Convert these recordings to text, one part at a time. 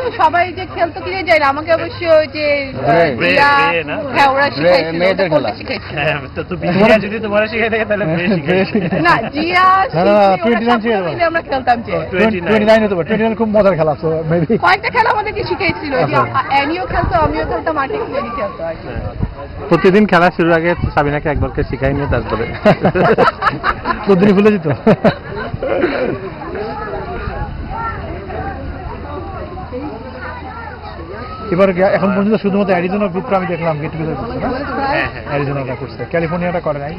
কিন্তু সবাই যে খেলতো কিনে যায় না, আমাকে অবশ্য ওই যে হ্যাঁ ওরা শিখাইছিল, মেয়েদের খেলা শিখাইছিল। হ্যাঁ তো জিয়া যদি তোমার শিখাই থাকে তাহলে না জিয়া আমরা খেলতাম যে 29 তো 29 খুব মজার খেলা, তো মেবি কয়েকটা খেলা আমাদেরকে শিখাইছিল, যে অ্যানিও খেলতো, আমিও খেলতাম, আর্টিক খেলতো আর কি। প্রতিদিন খেলা শুরুর আগে সাবিনাকে একবারকে শিখাই নিয়ে তারপরে প্রতিদিন ভুলে যেত। এবার এখন পর্যন্ত শুধুমাত্র অ্যারিজোনার গ্রুপটা আমি দেখলাম গেট টুগেদার করছে না, অ্যারিজোনাটা করছে, ক্যালিফোর্নিয়াটা করে নাই।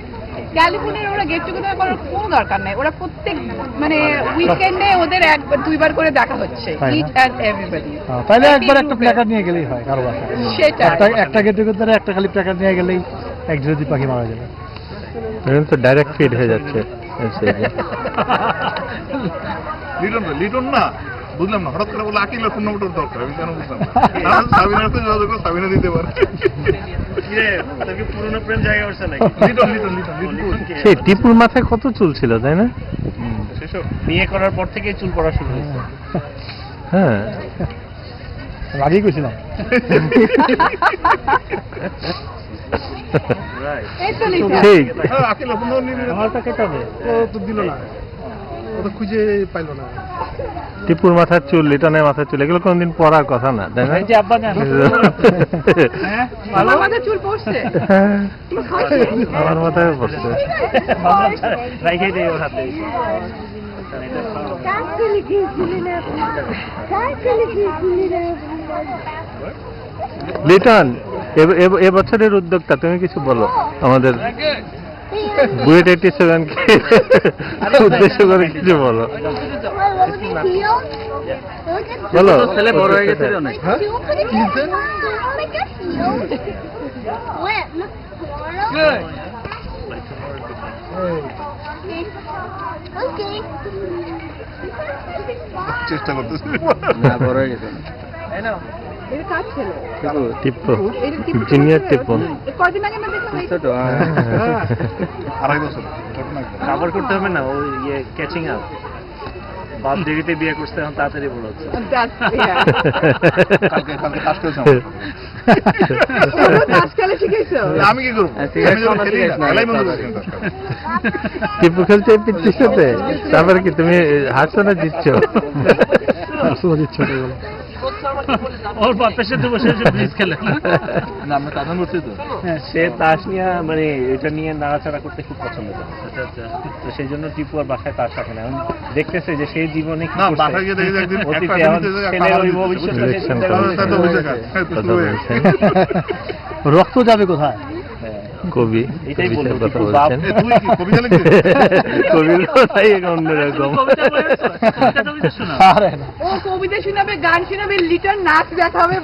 ক্যালিফোর্নিয়ার ওরা গেট টুগেদার করার কোনো দরকার নাই, ওরা প্রত্যেক মানে উইকেন্ডে ওদের একবার দুইবার করে দেখা হচ্ছে, ইচ এন্ড এভরিবডি। তাহলে একবার একটা প্ল্যাকার্ড নিয়ে গেলেই হয় কারো বাসায়, সেটা একটা গেট টুগেদারে একটা খালি প্ল্যাকার্ড নিয়ে গেলেই এক যদি পাখি মারা যাবে। এখন তো ডাইরেক্ট ফিড হয়ে যাচ্ছে। লিটন না বুঝলাম না, হঠাৎ করে বলে আকিলের ফোন নম্বরটার দরকার, আমি কেন বুঝলাম না। সাবিনার সাথে যোগাযোগ করে সাবিনা দিতে পারে। পুরনো প্রেম জায়গা করছে নাকি? সেই টিপুর মাথায় কত চুল ছিল তাই না? সেসব বিয়ে করার পর থেকেই চুল পড়া শুরু হয়েছে। হ্যাঁ আগেই কইছিলাম। খুঁজে পাইল না। টিপুর মাথার চুল, লিটনের মাথার চুল, এগুলো কোনদিন পড়ার কথা না তাই না? আমার মাথায় চুল পড়ছে, আমার মাথায় পড়ছে। লিটন এবছরের উদ্যোক্তা, তুমি কিছু বলো আমাদের বুয়েট 87কে উদ্দেশ্য করে কিছু বলো। বলো ছেলে বড় হয়ে গেছে অনেক। চেষ্টা করতেছি না বড় হয়ে গেছে। টিপ্পো জুনিয়র টিপ্পো কয়দিন আগে না দেখলাম ছোট 2.5 বছর কভার করতে হবে না, ওই ইয়ে ক্যাচিং আপ। বাপ দেরিতে বিয়ে করতে এখন তাড়াতাড়ি বড় হচ্ছে। কালকে কাজ করেছিলাম। আমি কি করবো? টিপ্পো খেলছে পিচ্ছির সাথে, তারপরে কি তুমি হারছো না জিতছো? ওর বাপের সাথে বসে ব্রিজ খেলে না, আমরা কাজ করছি তো। সে তাস নিয়ে মানে এটা নিয়ে নাড়াচাড়া করতে খুব পছন্দ করে। আচ্ছা আচ্ছা, তো সেই জন্য টিপু আর বাসায় তাস রাখে না। এখন দেখতেছে যে সেই জীবনে কি বাসায় গিয়ে দেখি একদিন রক্ত যাবে কোথায়? কবি এটাই বলবো, কবির কথাই অন্যরকম। ও কবিতা শোনাবে, গান শোনাবে, লিটন নাচ দেখাবে।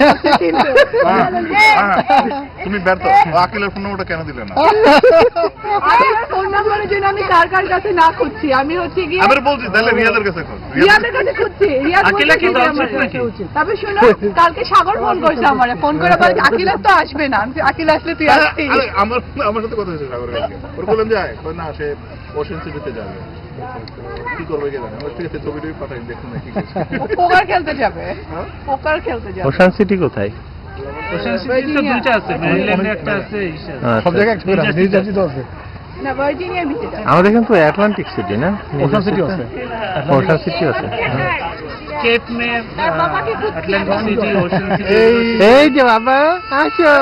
তুমি ব্যর্থ। আকিলের ফোন নম্বরটা কেন দিলে না? ফোন নম্বরের জন্য আমি কার কার কাছে না খুঁজছি, আমি হচ্ছে গিয়ে আমি বলছি তাহলে রিয়াদের কাছে খোঁজ। রিয়াদের কাছে খুঁজছি। তবে শোনো, কালকে সাগর ফোন করছে আমারে, ফোন করে বলছে আকিল তো আসবে না। আকিল আসলে তুই আসছিস। আমার সাথে কথা হয়েছে সাগর কালকে। ওর বললাম যায় না, সে ওশেন সিটিতে যাবে, কি করবে কি জানে। আমার ঠিক আছে, ছবি টবি পাঠাই, দেখুন না কি করছে। পোকার খেলতে যাবে, পোকার খেলতে যাবে। ওশান সিটি কোথায়? ওশান সিটি তো দুইটা আছে, মেরিল্যান্ডে একটা আছে, সব জায়গায় এক্সপেরিয়েন্স নিউ জার্সি তো আছে। না ভার্জিনিয়া বিচে যাবে। আমাদের কিন্তু আটলান্টিক সিটি না, ওশান সিটি আছে। ওশান সিটি আছে। কেপ মে, আটলান্টিক সিটি, ওশান সিটি। এই যে বাবা আসো।